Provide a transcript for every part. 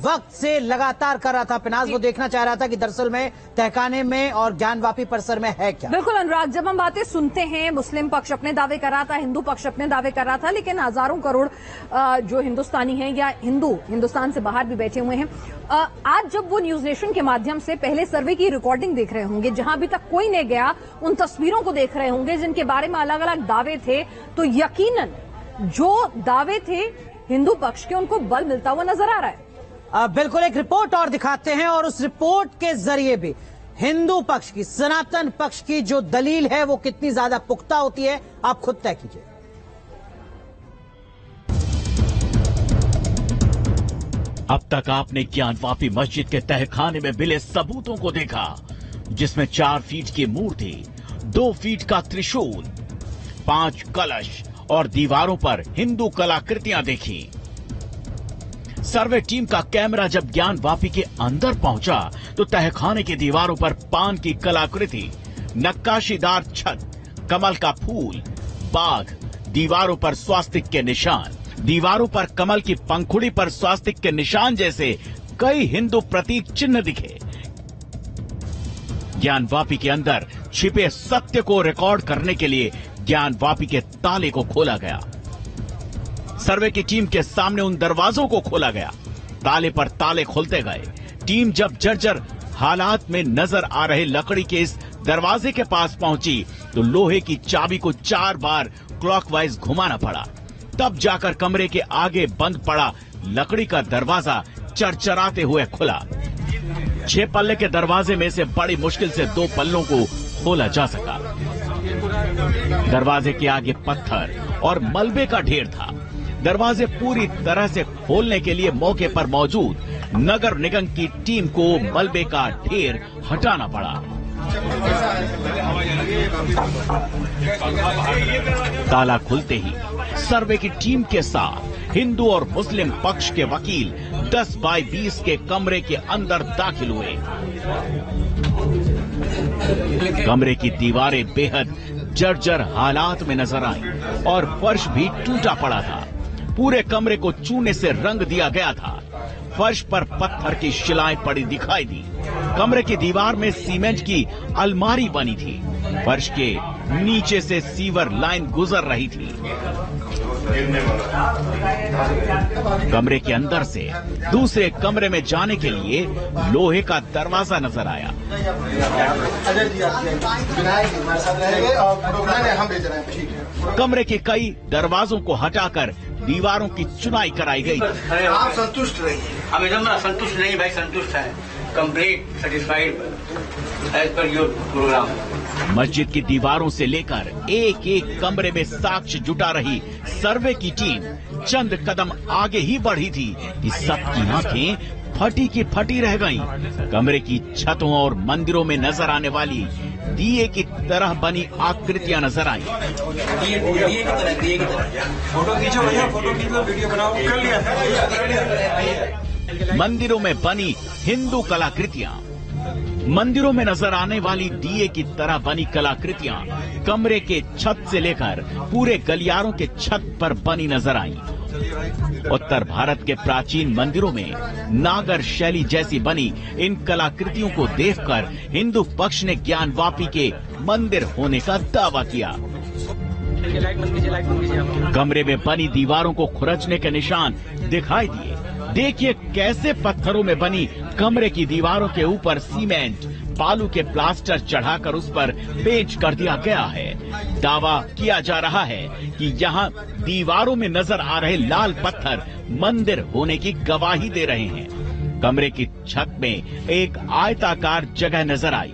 वक्त से लगातार कर रहा था। पिनाज वो देखना चाह रहा था कि दरअसल में तहखाने में और ज्ञानवापी परिसर में है क्या। बिल्कुल अनुराग, जब हम बातें सुनते हैं, मुस्लिम पक्ष अपने दावे कर रहा था, हिंदू पक्ष अपने दावे कर रहा था, लेकिन हजारों करोड़ जो हिंदुस्तानी हैं या हिंदुस्तान से बाहर भी बैठे हुए हैं, आज जब वो न्यूज नेशन के माध्यम से पहले सर्वे की रिकॉर्डिंग देख रहे होंगे, जहां अभी तक कोई नहीं गया, उन तस्वीरों को देख रहे होंगे जिनके बारे में अलग अलग दावे थे, तो यकीनन जो दावे थे हिंदू पक्ष के, उनको बल मिलता हुआ नजर आ रहा है। बिल्कुल, एक रिपोर्ट और दिखाते हैं और उस रिपोर्ट के जरिए भी हिंदू पक्ष की, सनातन पक्ष की जो दलील है वो कितनी ज्यादा पुख्ता होती है, आप खुद तय कीजिए। अब तक आपने ज्ञानवापी मस्जिद के तहखाने में मिले सबूतों को देखा, जिसमें 4 फीट की मूर्ति, 2 फीट का त्रिशूल, 5 कलश और दीवारों पर हिंदू कलाकृतियां देखी। सर्वे टीम का कैमरा जब ज्ञानवापी के अंदर पहुंचा तो तहखाने की दीवारों पर पान की कलाकृति, नक्काशीदार छत, कमल का फूल, बाघ, दीवारों पर स्वास्तिक के निशान, दीवारों पर कमल की पंखुड़ी पर स्वास्तिक के निशान जैसे कई हिंदू प्रतीक चिन्ह दिखे। ज्ञानवापी के अंदर छिपे सत्य को रिकॉर्ड करने के लिए ज्ञानवापी के ताले को खोला गया। सर्वे की टीम के सामने उन दरवाजों को खोला गया, ताले पर ताले खोलते गए। टीम जब जर्जर हालात में नजर आ रहे लकड़ी के इस दरवाजे के पास पहुंची तो लोहे की चाबी को 4 बार क्लॉकवाइज घुमाना पड़ा, तब जाकर कमरे के आगे बंद पड़ा लकड़ी का दरवाजा चरचराते हुए खुला। 6 पल्ले के दरवाजे में से बड़ी मुश्किल से 2 पल्लों को खोला जा सका। दरवाजे के आगे पत्थर और मलबे का ढेर था। दरवाजे पूरी तरह से खोलने के लिए मौके पर मौजूद नगर निगम की टीम को मलबे का ढेर हटाना पड़ा। ताला खुलते ही सर्वे की टीम के साथ हिंदू और मुस्लिम पक्ष के वकील 10 बाय 20 के कमरे के अंदर दाखिल हुए। कमरे की दीवारें बेहद जर्जर हालात में नजर आईं और फर्श भी टूटा पड़ा था। पूरे कमरे को चूने से रंग दिया गया था। फर्श पर पत्थर की शिलाएं पड़ी दिखाई दी। कमरे की दीवार में सीमेंट की अलमारी बनी थी। फर्श के नीचे से सीवर लाइन गुजर रही थी। कमरे के अंदर से दूसरे कमरे में जाने के लिए लोहे का दरवाजा नजर आया। कमरे के कई दरवाजों को हटाकर दीवारों की चुनाई कराई गई। आप संतुष्ट रहिए। हम एकदम संतुष्ट नहीं भाई, संतुष्ट है, complete satisfied as per your program. मस्जिद की दीवारों से लेकर एक एक कमरे में साक्ष्य जुटा रही सर्वे की टीम चंद कदम आगे ही बढ़ी थी कि सबकी आंखें फटी की फटी रह गईं। कमरे की छतों और मंदिरों में नजर आने वाली दिए की तरह बनी आकृतियां नजर आईं। मंदिरों में बनी हिंदू कलाकृतियां, मंदिरों में नजर आने वाली दिए की तरह बनी कलाकृतियां कमरे के छत से लेकर पूरे गलियारों के छत पर बनी नजर आईं। उत्तर भारत के प्राचीन मंदिरों में नागर शैली जैसी बनी इन कलाकृतियों को देखकर हिंदू पक्ष ने ज्ञानवापी के मंदिर होने का दावा किया। कमरे में बनी दीवारों को खुरचने के निशान दिखाई दिए। देखिए कैसे पत्थरों में बनी कमरे की दीवारों के ऊपर सीमेंट, बालू के प्लास्टर चढ़ाकर उस पर पेंट कर दिया गया है। दावा किया जा रहा है कि यहाँ दीवारों में नजर आ रहे लाल पत्थर मंदिर होने की गवाही दे रहे हैं। कमरे की छत में एक आयताकार जगह नजर आई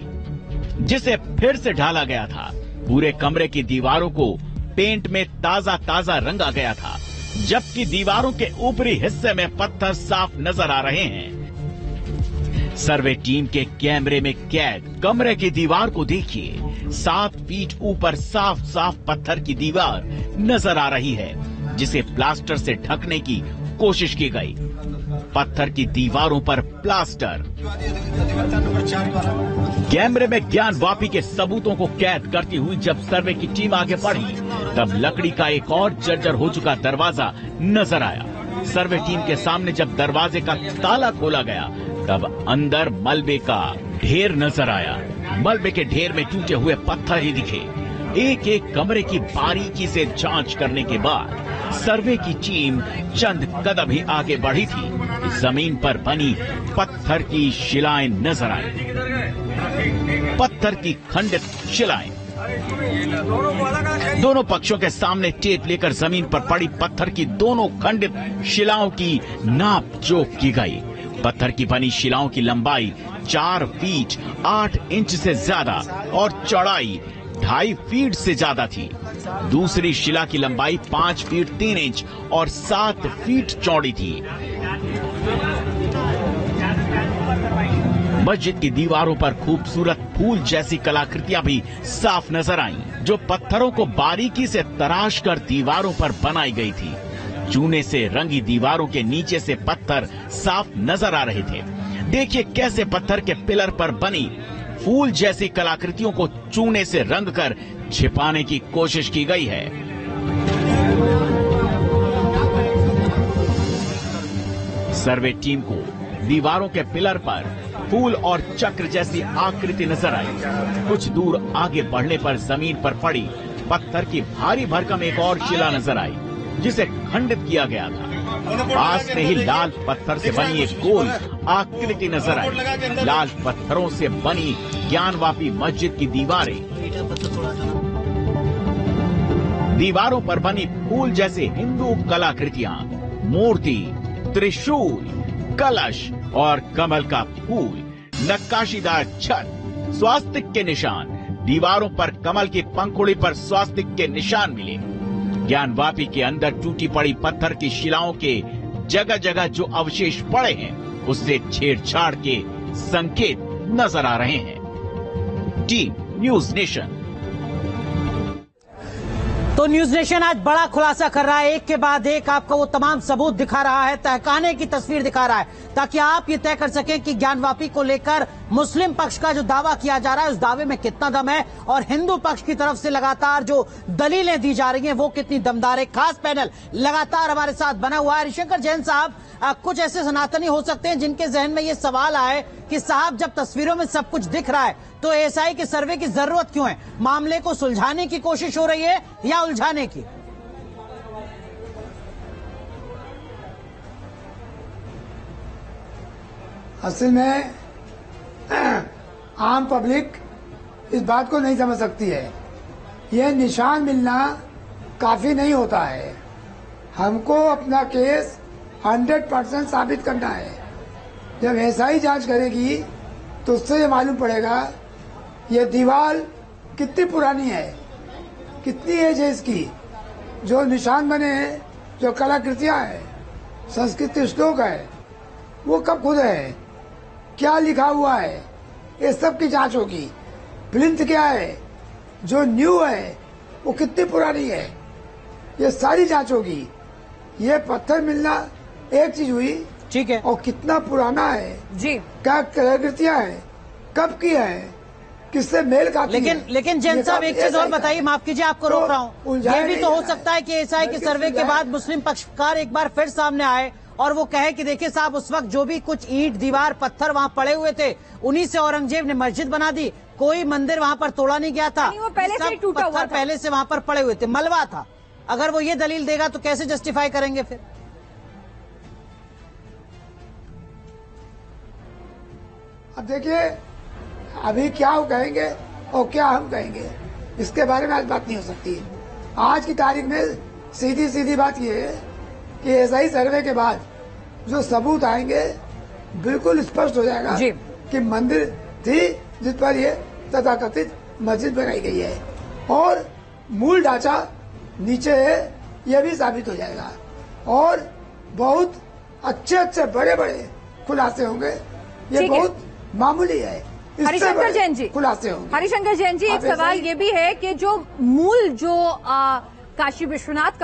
जिसे फिर से ढाला गया था। पूरे कमरे की दीवारों को पेंट में ताजा रंगा गया था, जबकि दीवारों के ऊपरी हिस्से में पत्थर साफ नजर आ रहे हैं। सर्वे टीम के कैमरे में कैद कमरे की दीवार को देखिए। 7 फीट ऊपर साफ पत्थर की दीवार नजर आ रही है, जिसे प्लास्टर से ढकने की कोशिश की गई। पत्थर की दीवारों पर प्लास्टर। कैमरे में ज्ञानवापी के सबूतों को कैद करती हुई जब सर्वे की टीम आगे बढ़ी, तब लकड़ी का एक और जर्जर हो चुका दरवाजा नजर आया। सर्वे टीम के सामने जब दरवाजे का ताला खोला गया तब अंदर मलबे का ढेर नजर आया। मलबे के ढेर में टूटे हुए पत्थर ही दिखे। एक एक कमरे की बारीकी से जांच करने के बाद सर्वे की टीम चंद कदम ही आगे बढ़ी थी। जमीन पर बनी पत्थर की शिलाएं नजर आई। पत्थर की खंडित शिलाएं। दोनों पक्षों के सामने टेप लेकर जमीन पर पड़ी पत्थर की दोनों खंडित शिलाओं की नाप जोख की गई। पत्थर की बनी शिलाओं की लंबाई 4 फीट 8 इंच से ज्यादा और चौड़ाई 2.5 फीट से ज्यादा थी। दूसरी शिला की लंबाई 5 फीट 3 इंच और 7 फीट चौड़ी थी। मस्जिद की दीवारों पर खूबसूरत फूल जैसी कलाकृतियां भी साफ नजर आईं, जो पत्थरों को बारीकी से तराश कर दीवारों पर बनाई गई थी। चूने से रंगी दीवारों के नीचे से पत्थर साफ नजर आ रहे थे। देखिए कैसे पत्थर के पिलर पर बनी फूल जैसी कलाकृतियों को चूने से रंग कर छिपाने की कोशिश की गई है। सर्वे टीम को दीवारों के पिलर पर फूल और चक्र जैसी आकृति नजर आई। कुछ दूर आगे बढ़ने पर जमीन पर पड़ी पत्थर की भारी भरकम एक और शिला नजर आई, जिसे खंडित किया गया था। पास में ही लाल पत्थर से बनी एक गोल आकृति नजर आई। लाल पत्थरों से बनी ज्ञानवापी मस्जिद की दीवारें, दीवारों पर बनी फूल जैसे हिंदू कलाकृतियां, मूर्ति, त्रिशूल, कलश और कमल का फूल, नक्काशीदार छत, स्वास्तिक के निशान। दीवारों पर कमल की पंखुड़ी पर स्वास्तिक के निशान मिले। ज्ञानवापी के अंदर टूटी पड़ी पत्थर की शिलाओं के जगह जगह जो अवशेष पड़े हैं, उससे छेड़छाड़ के संकेत नजर आ रहे हैं। Team news nation. तो न्यूज नेशन आज बड़ा खुलासा कर रहा है, एक के बाद एक आपको वो तमाम सबूत दिखा रहा है, तहखाने की तस्वीर दिखा रहा है, ताकि आप ये तय कर सकें कि ज्ञानवापी को लेकर मुस्लिम पक्ष का जो दावा किया जा रहा है उस दावे में कितना दम है और हिंदू पक्ष की तरफ से लगातार जो दलीलें दी जा रही हैं वो कितनी दमदार है। खास पैनल लगातार हमारे साथ बना हुआ है। हरिशंकर जैन साहब, कुछ ऐसे सनातनी हो सकते हैं जिनके जहन में ये सवाल आए कि साहब जब तस्वीरों में सब कुछ दिख रहा है तो एएसआई के सर्वे की जरूरत क्यों है? मामले को सुलझाने की कोशिश हो रही है या उलझाने की? असल में आम पब्लिक इस बात को नहीं समझ सकती है। यह निशान मिलना काफी नहीं होता है। हमको अपना केस 100% साबित करना है। जब एएसआई जांच करेगी तो उससे ये मालूम पड़ेगा ये दीवार कितनी पुरानी है, कितनी एज है इसकी, जो निशान बने हैं, जो कलाकृतियां हैं, संस्कृत श्लोक है, वो कब खुद है, क्या लिखा हुआ है, ये सब की जांच होगी। प्लिंथ क्या है, जो न्यू है वो कितनी पुरानी है, ये सारी जांच होगी। ये पत्थर मिलना एक चीज हुई, ठीक है, और कितना पुराना है जी, क्या कलाकृतियां हैं, कब की है, किससे मेल खाती है। लेकिन जैन साहब एक चीज और बताइए, माफ कीजिए आपको रोक रहा हूँ, ये भी तो हो सकता है कि एएसआई के सर्वे के बाद मुस्लिम पक्षकार एक बार फिर सामने आए और वो कहे कि देखिए साहब उस वक्त जो भी कुछ ईंट दीवार पत्थर वहाँ पड़े हुए थे उन्हीं से औरंगजेब ने मस्जिद बना दी, कोई मंदिर वहाँ पर तोड़ा नहीं गया था, वो पहले से टूटा हुआ था, पहले से वहाँ पर पड़े हुए थे, मलबा था। अगर वो ये दलील देगा तो कैसे जस्टिफाई करेंगे फिर? अब देखिए अभी क्या वो कहेंगे और क्या हम कहेंगे, इसके बारे में आज बात नहीं हो सकती। आज की तारीख में सीधी सीधी बात ये है कि एएसआई सर्वे के बाद जो सबूत आएंगे बिल्कुल स्पष्ट हो जाएगा कि मंदिर थी जिस पर ये तथाकथित मस्जिद बनाई गई है और मूल ढांचा नीचे है, यह भी साबित हो जाएगा और बहुत अच्छे अच्छे बड़े बड़े खुलासे होंगे। ये बहुत मामूली है। हरिशंकर जैन जी, खुलासे होंगे। हरिशंकर जैन जी, एक सवाल ये भी है कि जो मूल जो काशी विश्वनाथ का